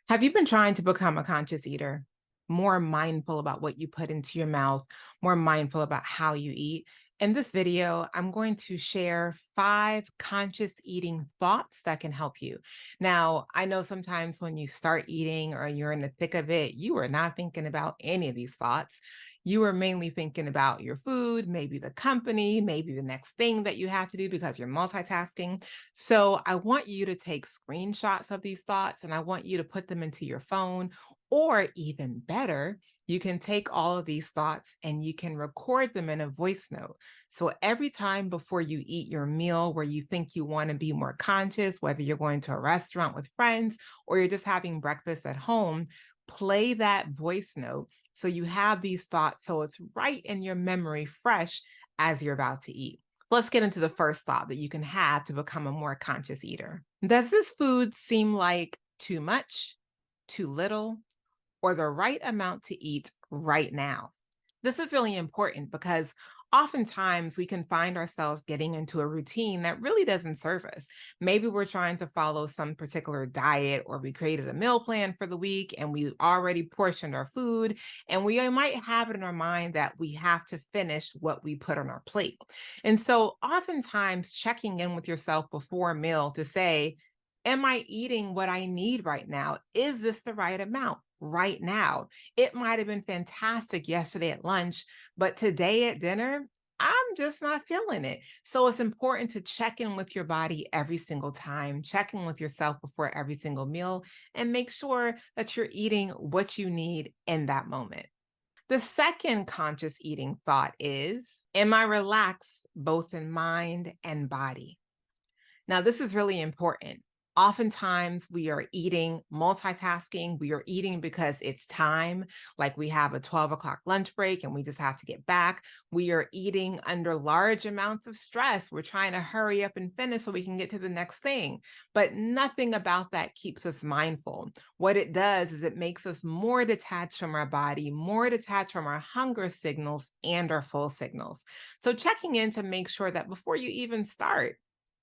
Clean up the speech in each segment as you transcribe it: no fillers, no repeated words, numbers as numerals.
Have you been trying to become a conscious eater? More mindful about what you put into your mouth, more mindful about how you eat. In this video, I'm going to share 5 conscious eating thoughts that can help you. Now, I know sometimes when you start eating or you're in the thick of it, you are not thinking about any of these thoughts. You are mainly thinking about your food, maybe the company, maybe the next thing that you have to do because you're multitasking. So I want you to take screenshots of these thoughts and I want you to put them into your phone, or even better, you can take all of these thoughts and you can record them in a voice note. So every time before you eat your meal where you think you want to be more conscious, whether you're going to a restaurant with friends or you're just having breakfast at home, play that voice note so you have these thoughts so it's right in your memory fresh as you're about to eat. Let's get into the first thought that you can have to become a more conscious eater. Does this food seem like too much, too little, or the right amount to eat right now? This is really important because oftentimes we can find ourselves getting into a routine that really doesn't serve us. Maybe we're trying to follow some particular diet, or we created a meal plan for the week and we already portioned our food, and we might have it in our mind that we have to finish what we put on our plate. And so oftentimes checking in with yourself before a meal to say, am I eating what I need right now? Is this the right amount right now? It might have been fantastic yesterday at lunch, but today at dinner, I'm just not feeling it. So it's important to check in with your body every single time, check in with yourself before every single meal, and make sure that you're eating what you need in that moment. The second conscious eating thought is, am I relaxed both in mind and body? Now, this is really important. Oftentimes, we are eating, multitasking. We are eating because it's time, like we have a 12 o'clock lunch break and we just have to get back. We are eating under large amounts of stress. We're trying to hurry up and finish so we can get to the next thing. But nothing about that keeps us mindful. What it does is it makes us more detached from our body, more detached from our hunger signals and our full signals. So, checking in to make sure that before you even start,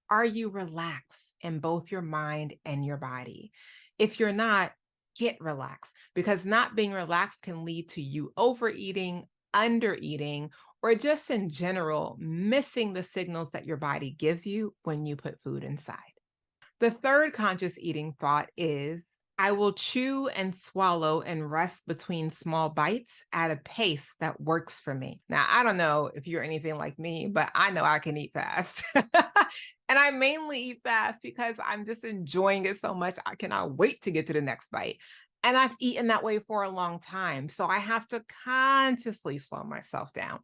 are you relaxed in both your mind and your body? If you're not, get relaxed, because not being relaxed can lead to you overeating, undereating, or just in general missing the signals that your body gives you when you put food inside. The third conscious eating thought is, I will chew and swallow and rest between small bites at a pace that works for me. Now, I don't know if you're anything like me, but I know I can eat fast. And I mainly eat fast because I'm just enjoying it so much. I cannot wait to get to the next bite. And I've eaten that way for a long time. So I have to consciously slow myself down.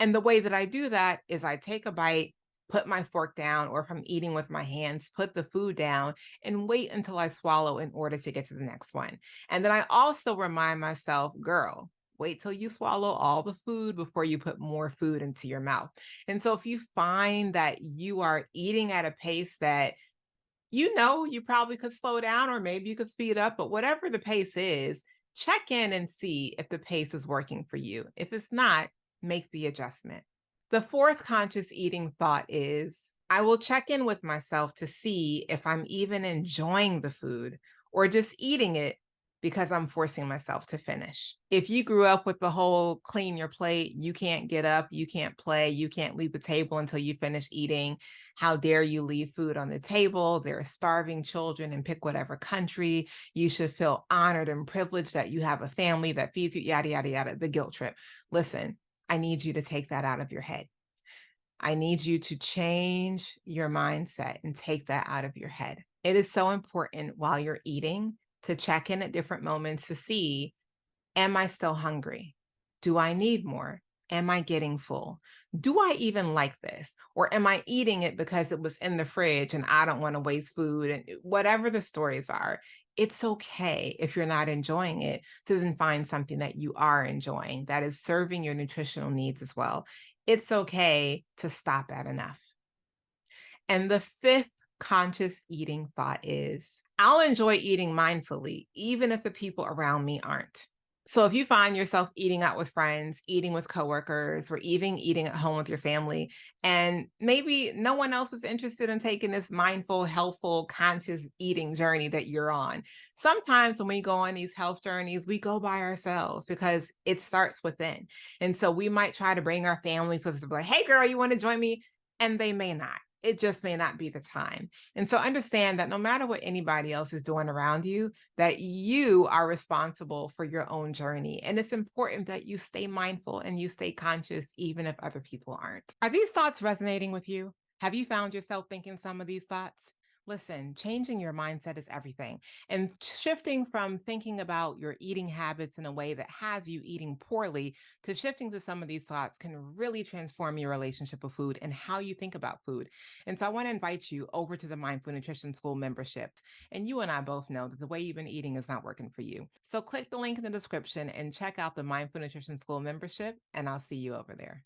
And the way that I do that is I take a bite, put my fork down, or if I'm eating with my hands, put the food down and wait until I swallow in order to get to the next one. And then I also remind myself, girl, wait till you swallow all the food before you put more food into your mouth. And so if you find that you are eating at a pace that you probably could slow down or maybe you could speed up, but whatever the pace is, check in and see if the pace is working for you. If it's not, make the adjustment. The fourth conscious eating thought is, I will check in with myself to see if I'm even enjoying the food or just eating it because I'm forcing myself to finish. If you grew up with the whole clean your plate, you can't get up, you can't play, you can't leave the table until you finish eating. How dare you leave food on the table? There are starving children in pick whatever country. You should feel honored and privileged that you have a family that feeds you, yada, yada, yada, the guilt trip. Listen, I need you to take that out of your head. I need you to change your mindset and take that out of your head. It is so important while you're eating to check in at different moments to see, am I still hungry? Do I need more? Am I getting full? Do I even like this? Or am I eating it because it was in the fridge and I don't want to waste food? And whatever the stories are, it's okay if you're not enjoying it to then find something that you are enjoying that is serving your nutritional needs as well. It's okay to stop at enough. And the fifth conscious eating thought is, I'll enjoy eating mindfully, even if the people around me aren't. So if you find yourself eating out with friends, eating with coworkers, or even eating at home with your family, and maybe no one else is interested in taking this mindful, healthful, conscious eating journey that you're on. Sometimes when we go on these health journeys, we go by ourselves because it starts within. And so we might try to bring our families with us, like, hey girl, you want to join me? And they may not. It just may not be the time. And so understand that no matter what anybody else is doing around you, that you are responsible for your own journey. And it's important that you stay mindful and you stay conscious, even if other people aren't. Are these thoughts resonating with you? Have you found yourself thinking some of these thoughts? Listen, changing your mindset is everything. And shifting from thinking about your eating habits in a way that has you eating poorly to shifting to some of these thoughts can really transform your relationship with food and how you think about food. And so I want to invite you over to the Mindful Nutrition School membership. And you and I both know that the way you've been eating is not working for you. So click the link in the description and check out the Mindful Nutrition School membership, and I'll see you over there.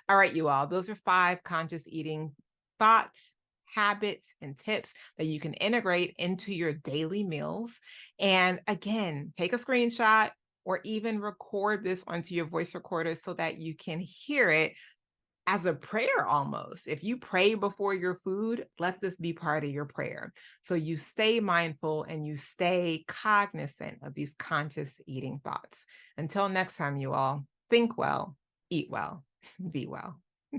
All right, you all, those are 5 conscious eating thoughts, habits, and tips that you can integrate into your daily meals. And again, take a screenshot or even record this onto your voice recorder so that you can hear it as a prayer almost. If you pray before your food, let this be part of your prayer. So you stay mindful and you stay cognizant of these conscious eating thoughts. Until next time, you all, think well, eat well, be well.